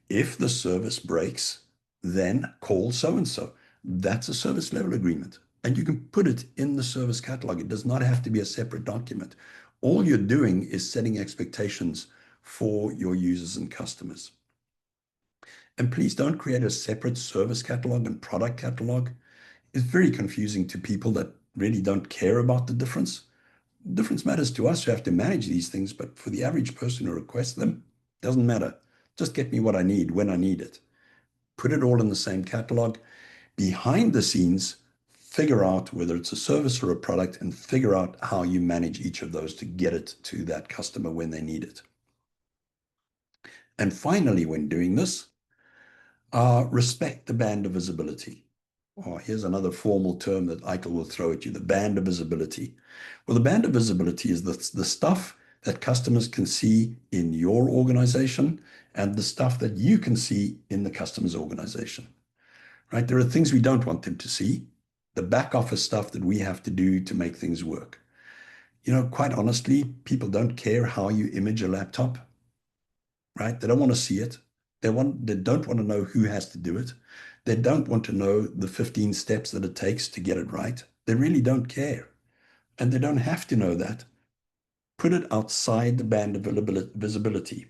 If the service breaks, then call so and so. That's a service level agreement. And you can put it in the service catalog. It does not have to be a separate document. All you're doing is setting expectations for your users and customers. And please don't create a separate service catalog and product catalog. It's very confusing to people that really don't care about the difference. Difference matters to us who have to manage these things, but for the average person who requests them, doesn't matter. Just get me what I need when I need it. Put it all in the same catalog. Behind the scenes, figure out whether it's a service or a product and figure out how you manage each of those to get it to that customer when they need it. And finally, when doing this, respect the band of visibility. Oh, here's another formal term that ITIL will throw at you, the band of visibility. Well, the band of visibility is the stuff that customers can see in your organization and the stuff that you can see in the customer's organization, right? There are things we don't want them to see, the back office stuff that we have to do to make things work. Quite honestly, people don't care how you image a laptop, right? They don't want to see it. They don't want to know who has to do it. They don't want to know the 15 steps that it takes to get it right. They really don't care. And they don't have to know that. Put it outside the band of visibility.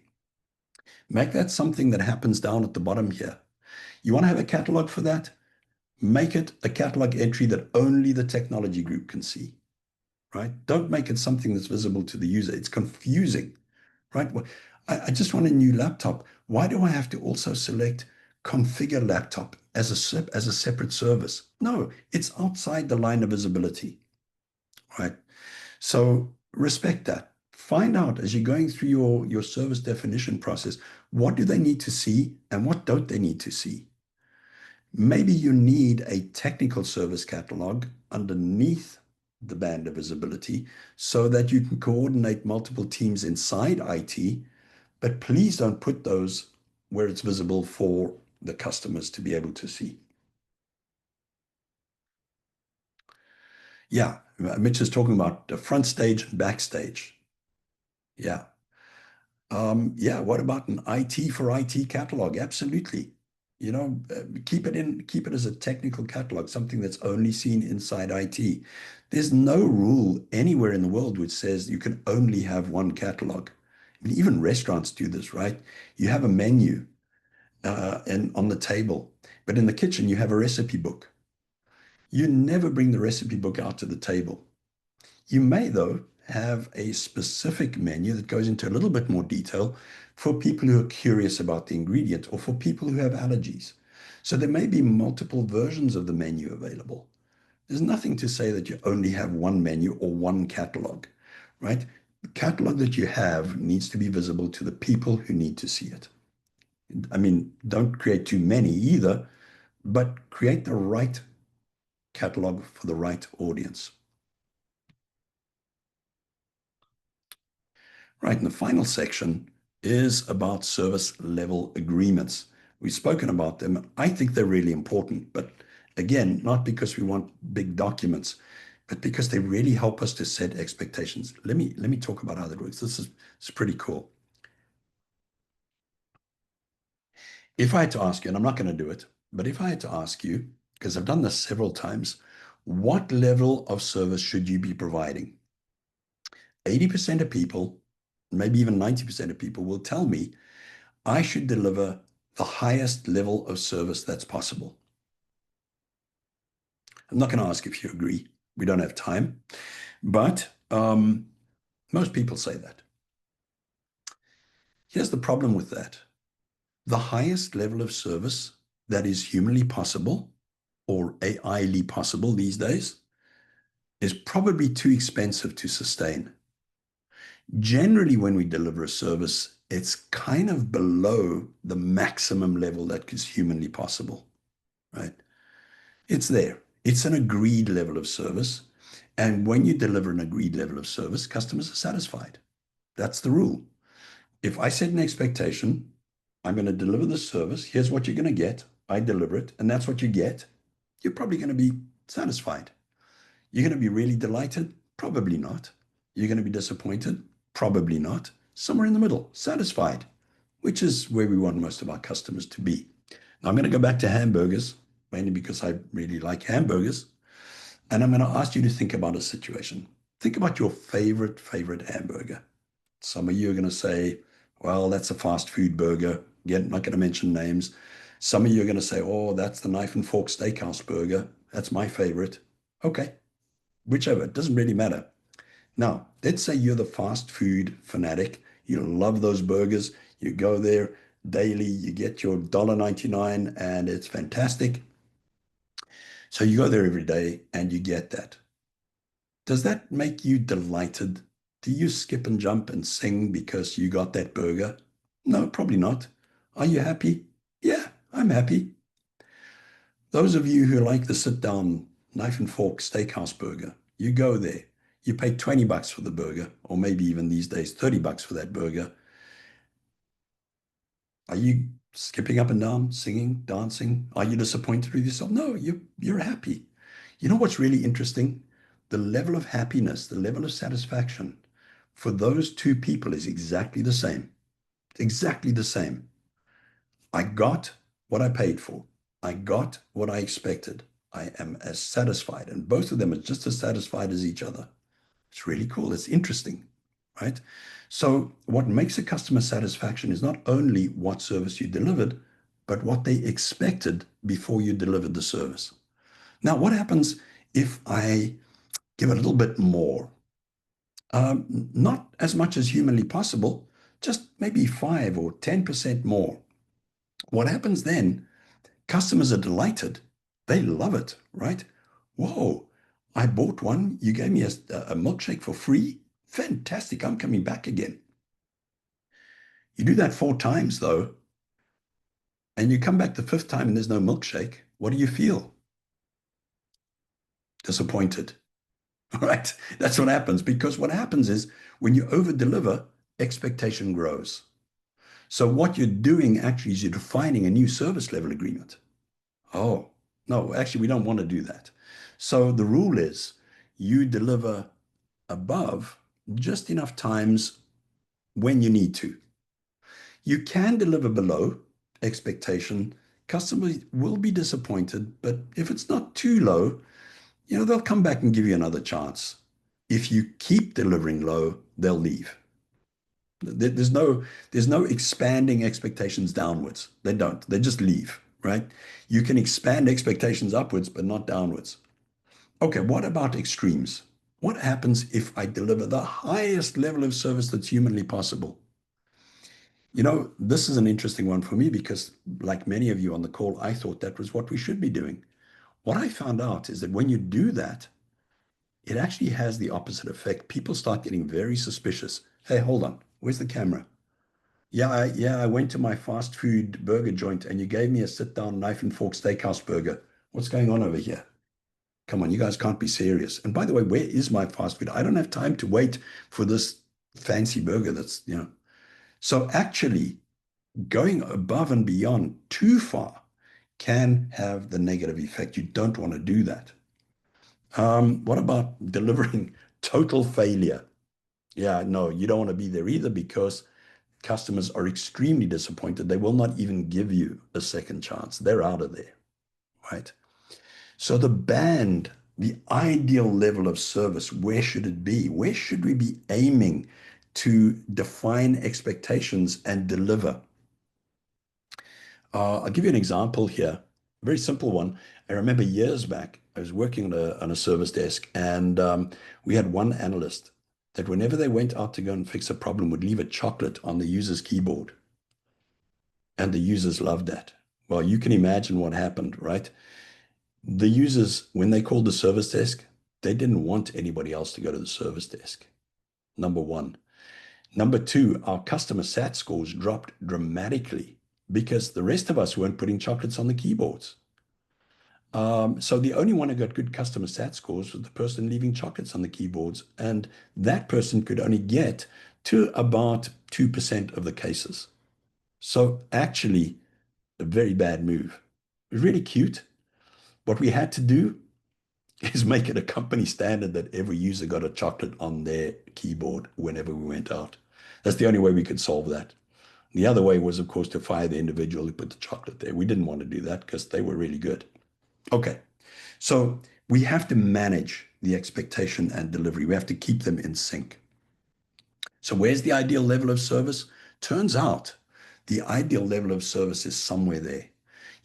Make that something that happens down at the bottom here. You want to have a catalog for that? Make it a catalog entry that only the technology group can see, right? Don't make it something that's visible to the user. It's confusing, right? Well, I just want a new laptop. Why do I have to also select configure laptop as a separate service? No, it's outside the line of visibility, right? So respect that. Find out as you're going through your service definition process, what do they need to see and what don't they need to see? Maybe you need a technical service catalog underneath the band of visibility so that you can coordinate multiple teams inside IT, but please don't put those where it's visible for the customers to be able to see. Yeah, Mitch is talking about the front stage and backstage. Yeah. Yeah, what about an IT for IT catalog? Absolutely. Keep it as a technical catalog, something that's only seen inside IT. There's no rule anywhere in the world which says you can only have one catalog. I mean, even restaurants do this, right? You have a menu and on the table, but in the kitchen you have a recipe book. You never bring the recipe book out to the table. You may, though, have a specific menu that goes into a little bit more detail for people who are curious about the ingredient or for people who have allergies. So there may be multiple versions of the menu available. There's nothing to say that you only have one menu or one catalog, right? The catalog that you have needs to be visible to the people who need to see it. I mean, don't create too many either, but create the right catalog for the right audience. Right, and the final section is about service level agreements. We've spoken about them. I think they're really important, but again, not because we want big documents, but because they really help us to set expectations. Let me talk about how that works. It's pretty cool. If I had to ask you, and I'm not going to do it, but if I had to ask you, because I've done this several times, what level of service should you be providing? 80% of people, maybe even 90% of people will tell me I should deliver the highest level of service that's possible. I'm not going to ask if you agree. We don't have time, but most people say that. Here's the problem with that. The highest level of service that is humanly possible or AI-ly possible these days is probably too expensive to sustain. Generally, when we deliver a service, it's kind of below the maximum level that is humanly possible, right? It's there. It's an agreed level of service. And when you deliver an agreed level of service, customers are satisfied. That's the rule. If I set an expectation, I'm going to deliver this service. Here's what you're going to get. I deliver it, and that's what you get. You're probably going to be satisfied. You're going to be really delighted? Probably not. You're going to be disappointed? Probably not. Somewhere in the middle, satisfied, which is where we want most of our customers to be. Now, I'm going to go back to hamburgers, mainly because I really like hamburgers. And I'm going to ask you to think about a situation. Think about your favorite hamburger. Some of you are going to say, well, that's a fast food burger. Again, not going to mention names. Some of you are going to say, oh, that's the knife and fork steakhouse burger. That's my favorite. Okay, whichever, it doesn't really matter. Now, let's say you're the fast food fanatic. You love those burgers. You go there daily, you get your $1.99 and it's fantastic. So you go there every day and you get that. Does that make you delighted? Do you skip and jump and sing because you got that burger? No, probably not. Are you happy? Yeah, I'm happy. Those of you who like the sit down knife and fork steakhouse burger, you go there. You pay 20 bucks for the burger, or maybe even these days, 30 bucks for that burger. Are you skipping up and down, singing, dancing? Are you disappointed with yourself? No, you're happy. You know what's really interesting? The level of happiness, the level of satisfaction for those two people is exactly the same. Exactly the same. I got what I paid for. I got what I expected. I am as satisfied, and both of them are just as satisfied as each other. It's really cool. It's interesting, right? So, what makes a customer satisfaction is not only what service you delivered, but what they expected before you delivered the service. Now, what happens if I give a little bit more? Not as much as humanly possible, just maybe 5 or 10% more. What happens then? Customers are delighted. They love it, right? Whoa, I bought one. You gave me a milkshake for free. Fantastic. I'm coming back again. You do that 4 times, though, and you come back the fifth time and there's no milkshake. What do you feel? Disappointed. All right. That's what happens because what happens is when you over deliver, expectation grows. So what you're doing actually is you're defining a new service level agreement. Oh, no, actually, we don't want to do that. So the rule is you deliver above just enough times when you need to. You can deliver below expectation. Customers will be disappointed, but if it's not too low, they'll come back and give you another chance. If you keep delivering low, they'll leave. There's no expanding expectations downwards. They don't. They just leave, right? You can expand expectations upwards, but not downwards. Okay, what about extremes? What happens if I deliver the highest level of service that's humanly possible? This is an interesting one for me because, like many of you on the call, I thought that was what we should be doing. What I found out is that when you do that, it actually has the opposite effect. People start getting very suspicious. Hey, hold on. Where's the camera? Yeah, I went to my fast food burger joint and you gave me a sit down knife and fork steakhouse burger. What's going on over here? Come on, you guys can't be serious. And by the way, where is my fast food? I don't have time to wait for this fancy burger that's. So actually, going above and beyond too far can have the negative effect. You don't want to do that. What about delivering total failure? Yeah, no, you don't want to be there either because customers are extremely disappointed. They will not even give you a second chance. They're out of there, right? So the ideal level of service, where should it be? Where should we be aiming to define expectations and deliver? I'll give you an example here, a very simple one. I remember years back, I was working on a service desk, and we had one analyst that whenever they went out to go and fix a problem would leave a chocolate on the user's keyboard, and the users loved that. Well, you can imagine what happened, right? The users, when they called the service desk, they didn't want anybody else to go to the service desk. Number one. Number two, our customer sat scores dropped dramatically because the rest of us weren't putting chocolates on the keyboards. So the only one who got good customer sat scores was the person leaving chocolates on the keyboards, and that person could only get to about 2% of the cases. So actually, a very bad move. It was really cute. What we had to do is make it a company standard that every user got a chocolate on their keyboard whenever we went out. That's the only way we could solve that. The other way was, of course, to fire the individual who put the chocolate there. We didn't want to do that because they were really good. Okay, so we have to manage the expectation and delivery. We have to keep them in sync. So where's the ideal level of service? Turns out the ideal level of service is somewhere there.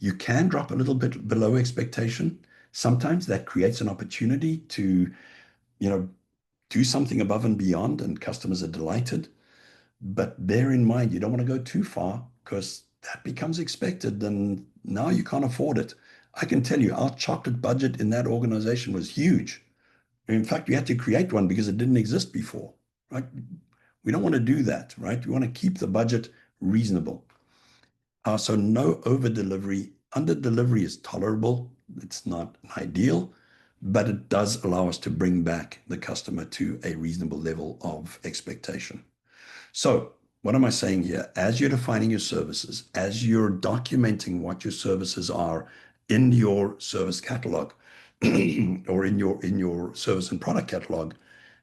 You can drop a little bit below expectation. Sometimes that creates an opportunity to, you know, do something above and beyond, and customers are delighted. But bear in mind, you don't want to go too far because that becomes expected, and now you can't afford it. I can tell you, our chocolate budget in that organization was huge. In fact, we had to create one because it didn't exist before, right? We don't want to do that, right? We want to keep the budget reasonable. So no over delivery. Under delivery is tolerable. It's not ideal, but it does allow us to bring back the customer to a reasonable level of expectation. So, what am I saying here? As you're defining your services, as you're documenting what your services are in your service catalog or in your service and product catalog,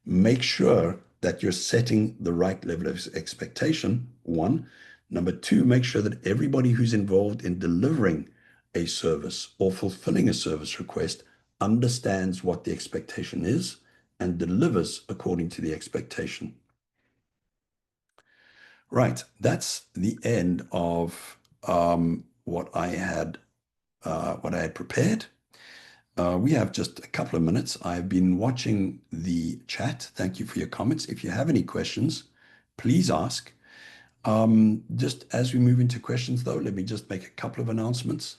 make sure that you're setting the right level of expectation. One. Number two, make sure that everybody who's involved in delivering a service or fulfilling a service request understands what the expectation is and delivers according to the expectation. Right. That's the end of what I had prepared. We have just a couple of minutes. I've been watching the chat. Thank you for your comments. If you have any questions, please ask. Just as we move into questions, though, let me just make a couple of announcements.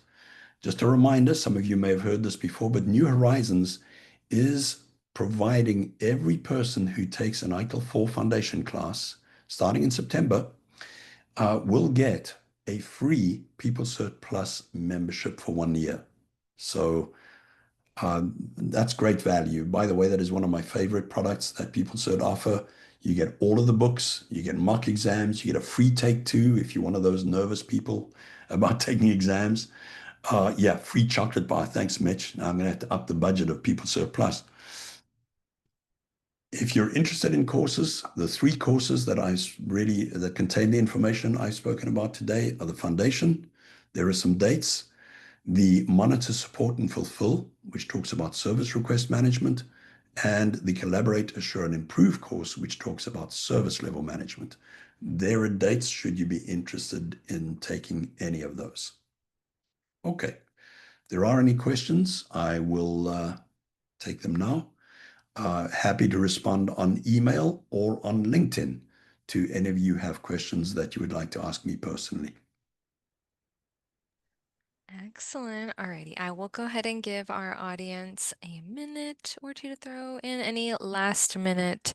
Just a reminder, some of you may have heard this before, but New Horizons is providing every person who takes an ITIL 4 foundation class starting in September will get a free PeopleCert Plus membership for 1 year. So that's great value. By the way, that is one of my favorite products that PeopleCert offer. You get all of the books, you get mock exams, you get a free take two if you're one of those nervous people about taking exams. Yeah, free chocolate bar. Thanks, Mitch. Now I'm going to have to up the budget of PeopleCert Plus. If you're interested in courses, the three courses that contain the information I've spoken about today are the foundation. There are some dates. The monitor, support, and fulfill, which talks about service request management, and the collaborate, assure, and improve course, which talks about service level management. There are dates should you be interested in taking any of those. Okay. If there are any questions, I will take them now. Happy to respond on email or on LinkedIn to any of you who have questions that you would like to ask me personally. Excellent. Alrighty, I will go ahead and give our audience a minute or two to throw in any last minute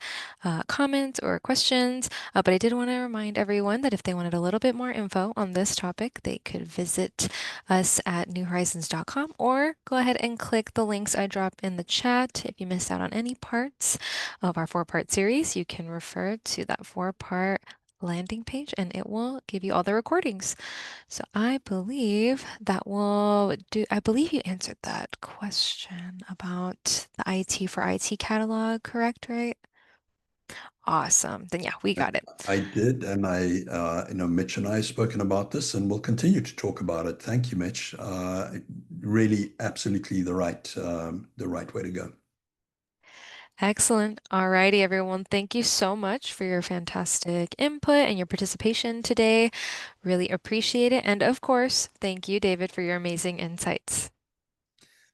comments or questions. But I did want to remind everyone that if they wanted a little bit more info on this topic, they could visit us at newhorizons.com or go ahead and click the links I drop in the chat. If you missed out on any parts of our 4-part series, you can refer to that 4-part landing page and it will give you all the recordings. So I believe I believe you answered that question about the IT for IT catalog, correct, right? Awesome. Then yeah, we I, got it. I did, and Mitch and I have spoken about this, and we'll continue to talk about it. Thank you, Mitch. Really, absolutely the right way to go. Excellent. Alrighty, everyone. Thank you so much for your fantastic input and your participation today. Really appreciate it. And of course, thank you, David, for your amazing insights.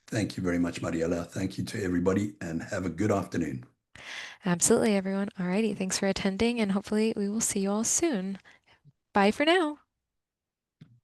Thank you very much, Mariela. Thank you to everybody, and have a good afternoon. Absolutely, everyone. Alrighty, thanks for attending, and hopefully we will see you all soon. Bye for now.